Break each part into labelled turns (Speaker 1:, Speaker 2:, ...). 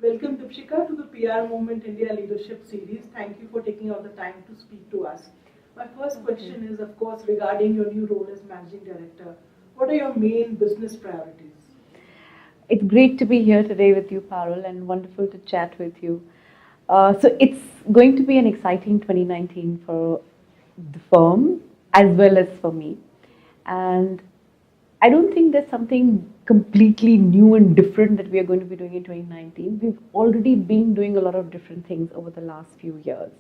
Speaker 1: Welcome, Deepshikha, to the PRmoment India Leadership Series. Thank you for taking out the time to speak to us. My first question is, of course, regarding your new role as Managing Director. What are your main business priorities?
Speaker 2: It's great to be here today with you, Parul, and wonderful to chat with you. So it's going to be an exciting 2019 for the firm as well as for me. And I don't think there's something completely new and different that we are going to be doing in 2019. We've already been doing a lot of different things over the last few years.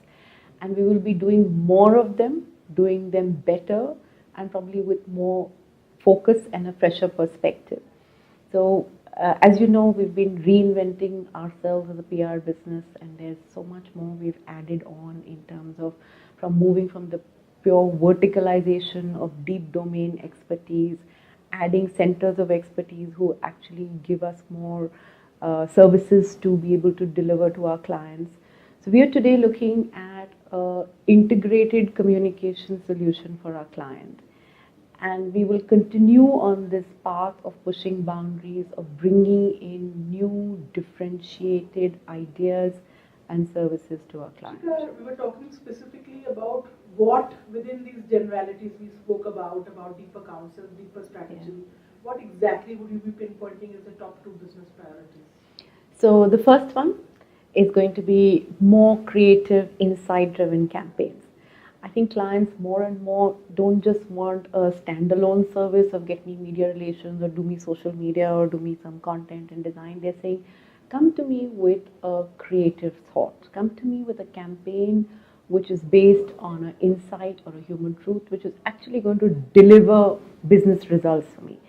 Speaker 2: And we will be doing more of them, doing them better, and probably with more focus and a fresher perspective. So, as you know, we've been reinventing ourselves as a PR business, and there's so much more we've added on in terms of from moving from the pure verticalization of deep domain expertise, adding centers of expertise who actually give us more services to be able to deliver to our clients. So, we are today looking at an integrated communication solution for our client, and we will continue on this path of pushing boundaries, of bringing in new differentiated ideas and services to our clients.
Speaker 1: We were talking specifically about what within these generalities we spoke about deeper counsel, deeper strategy. Yeah. What exactly would you be pinpointing as the top two business priorities?
Speaker 2: So the first one is going to be more creative, insight-driven campaigns. I think clients more and more don't just want a standalone service of get me media relations or do me social media or do me some content and design. They're saying, come to me with a creative thought. Come to me with a campaign which is based on an insight or a human truth, which is actually going to deliver business results for me.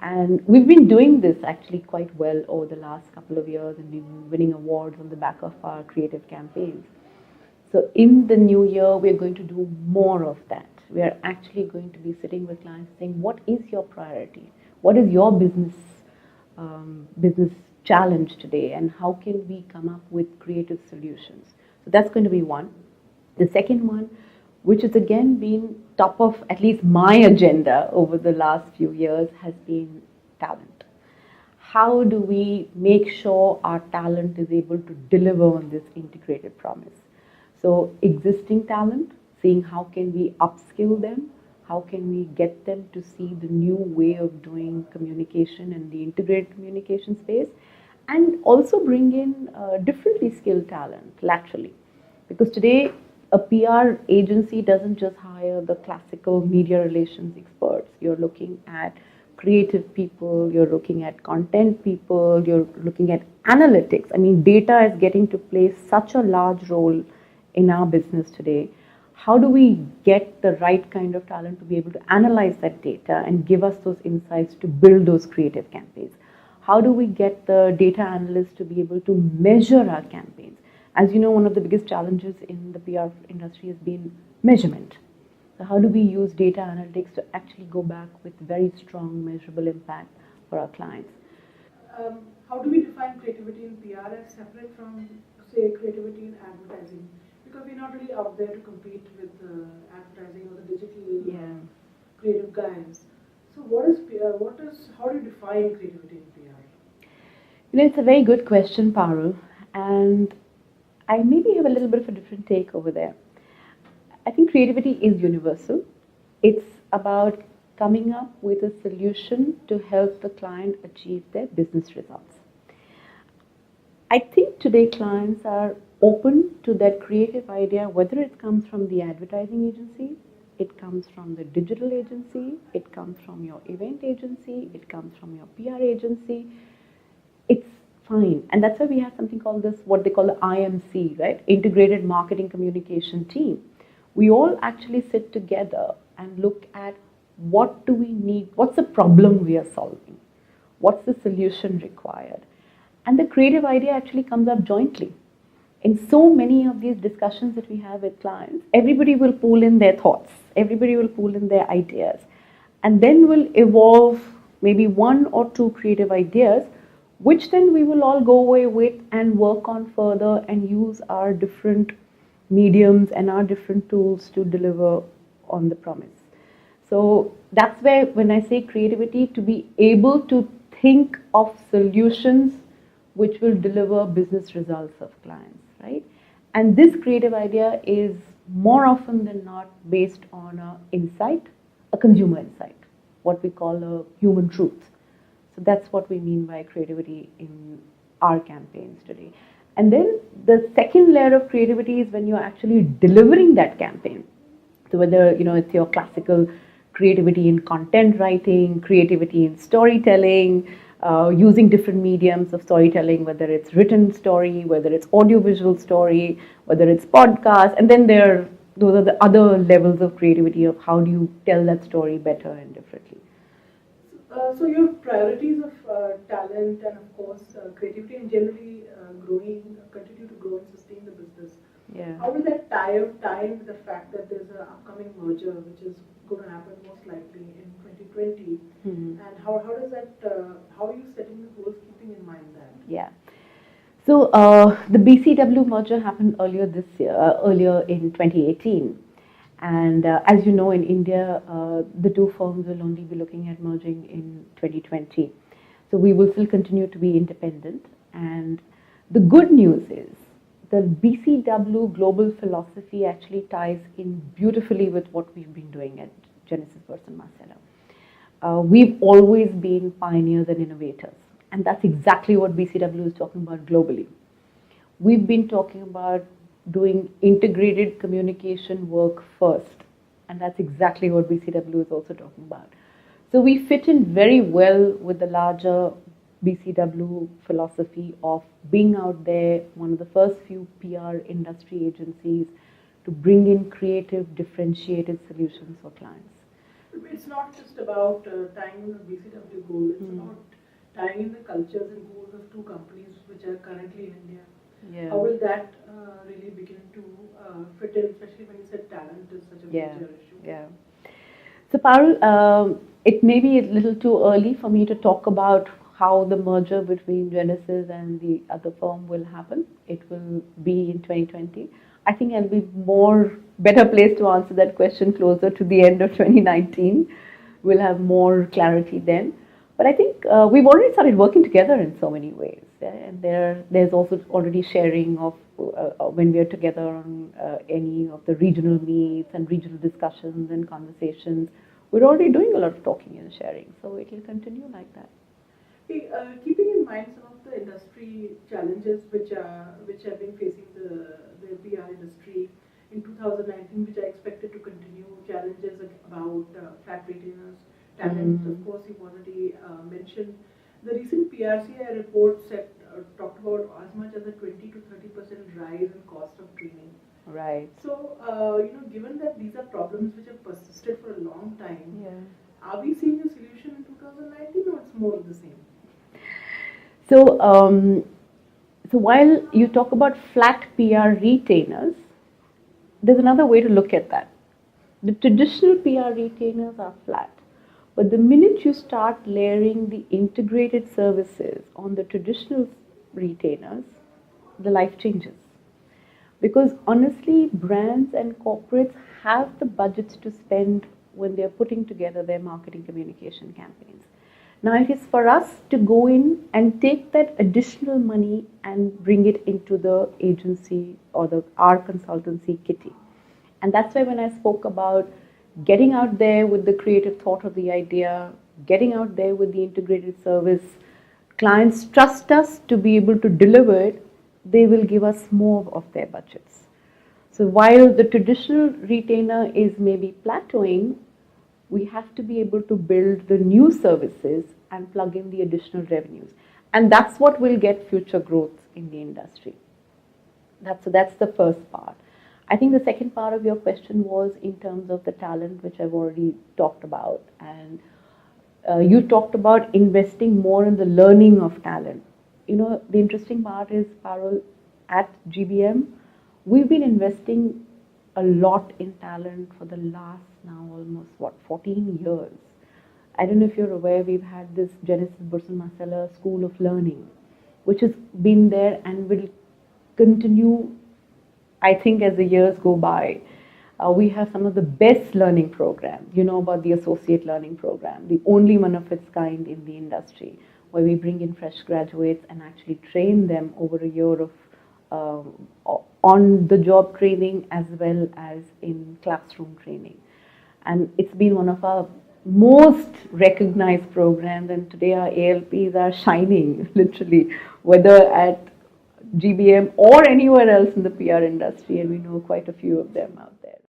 Speaker 2: And we've been doing this actually quite well over the last couple of years, and we've been winning awards on the back of our creative campaigns. So in the new year, we're going to do more of that. We are actually going to be sitting with clients saying, what is your priority? What is your business challenge today? And how can we come up with creative solutions? So that's going to be one. The second one, which has again been top of at least my agenda over the last few years, has been talent. How do we make sure our talent is able to deliver on this integrated promise? So existing talent, seeing how can we upskill them, how can we get them to see the new way of doing communication and the integrated communication space, and also bring in differently skilled talent laterally. Because today, a PR agency doesn't just hire the classical media relations experts. You're looking at creative people, you're looking at content people, you're looking at analytics. I mean, data is getting to play such a large role in our business today. How do we get the right kind of talent to be able to analyze that data and give us those insights to build those creative campaigns? How do we get the data analysts to be able to measure our campaigns? As you know, one of the biggest challenges in the PR industry has been measurement. So how do we use data analytics to actually go back with very strong measurable impact for our clients?
Speaker 1: How do we define creativity in PR as separate from, say, creativity in advertising? Because we're not really out there to compete with advertising or the digital creative guys. So how do you define creativity in PR?
Speaker 2: It's a very good question, Parul, and I maybe have a little bit of a different take over there. I think creativity is universal. It's about coming up with a solution to help the client achieve their business results. I think today clients are open to that creative idea, whether it comes from the advertising agency, it comes from the digital agency, it comes from your event agency, it comes from your PR agency. It's fine. And that's why we have something called this, what they call the IMC, right? Integrated Marketing Communication Team. We all actually sit together and look at what do we need, what's the problem we are solving, what's the solution required. And the creative idea actually comes up jointly. In so many of these discussions that we have with clients, everybody will pull in their thoughts, everybody will pull in their ideas, and then we'll evolve maybe one or two creative ideas, which then we will all go away with and work on further and use our different mediums and our different tools to deliver on the promise. So that's where when I say creativity, to be able to think of solutions which will deliver business results of clients, right? And this creative idea is more often than not based on a insight, a consumer insight, what we call a human truth. So that's what we mean by creativity in our campaigns today. And then the second layer of creativity is when you're actually delivering that campaign. So whether it's your classical creativity in content writing, creativity in storytelling, using different mediums of storytelling, whether it's written story, whether it's audiovisual story, whether it's podcast, and then those are the other levels of creativity of how do you tell that story better and differently.
Speaker 1: So your priorities of talent and of course creativity and generally continue to grow and sustain the business.
Speaker 2: Yeah.
Speaker 1: How will that tie in with the fact that there's an upcoming merger which is going to happen most likely in 2020?
Speaker 2: Mm-hmm.
Speaker 1: And how does that, how are you setting the goals keeping in mind that?
Speaker 2: Yeah. So the BCW merger happened earlier this year, earlier in 2018. And as you know, in India, the two firms will only be looking at merging in 2020. So we will still continue to be independent. And the good news is the BCW global philosophy actually ties in beautifully with what we've been doing at Genesis Burson Marcelo. We've always been pioneers and innovators. And that's exactly what BCW is talking about globally. We've been talking about doing integrated communication work first. And that's exactly what BCW is also talking about. So we fit in very well with the larger BCW philosophy of being out there, one of the first few PR industry agencies to bring in creative, differentiated solutions for clients.
Speaker 1: It's not just about tying in the BCW goal, it's about tying in the cultures and goals of two companies which are currently in India. Yeah. How will that really begin to fit in, especially when you said talent is such a major issue?
Speaker 2: Yeah. So Parul, it may be a little too early for me to talk about how the merger between Genesis and the other firm will happen. It will be in 2020. I think I'll be better placed to answer that question closer to the end of 2019. We'll have more clarity then. But I think we've already started working together in so many ways. Yeah? And there's also already sharing of when we are together on any of the regional meets and regional discussions and conversations. We're already doing a lot of talking and sharing. So it will continue like that.
Speaker 1: Hey, keeping in mind some of the industry challenges which have been facing the PR industry in 2019, which are expected to continue, challenges about flat retainers, talent, of course, you've already mentioned. The recent PRCI report talked about as much as a 20 to 30% rise in cost of training.
Speaker 2: Right.
Speaker 1: So, given that these are problems which have persisted for a long time, are we seeing a solution in 2019 or it's more of the same?
Speaker 2: So, so while you talk about flat PR retainers, there's another way to look at that. The traditional PR retainers are flat. But the minute you start layering the integrated services on the traditional retainers, the life changes. Because honestly, brands and corporates have the budgets to spend when they're putting together their marketing communication campaigns. Now it is for us to go in and take that additional money and bring it into the agency or our consultancy kitty. And that's why when I spoke about getting out there with the creative thought of the idea, getting out there with the integrated service, clients trust us to be able to deliver it, they will give us more of their budgets. So while the traditional retainer is maybe plateauing, we have to be able to build the new services and plug in the additional revenues. And that's what will get future growth in the industry. That's the first part. I think the second part of your question was in terms of the talent, which I've already talked about. And you talked about investing more in the learning of talent. The interesting part is, Parul, at GBM, we've been investing a lot in talent for the last now almost 14 years. I don't know if you're aware, we've had this Genesis Burson Marcelo School of Learning, which has been there and will continue, I think, as the years go by. We have some of the best learning programs. You know about the Associate Learning Program, the only one of its kind in the industry. where we bring in fresh graduates and actually train them over a year of on-the-job training as well as in classroom training. And it's been one of our most recognized programs, and today our ALPs are shining, literally, whether at GBM or anywhere else in the PR industry, and we know quite a few of them out there.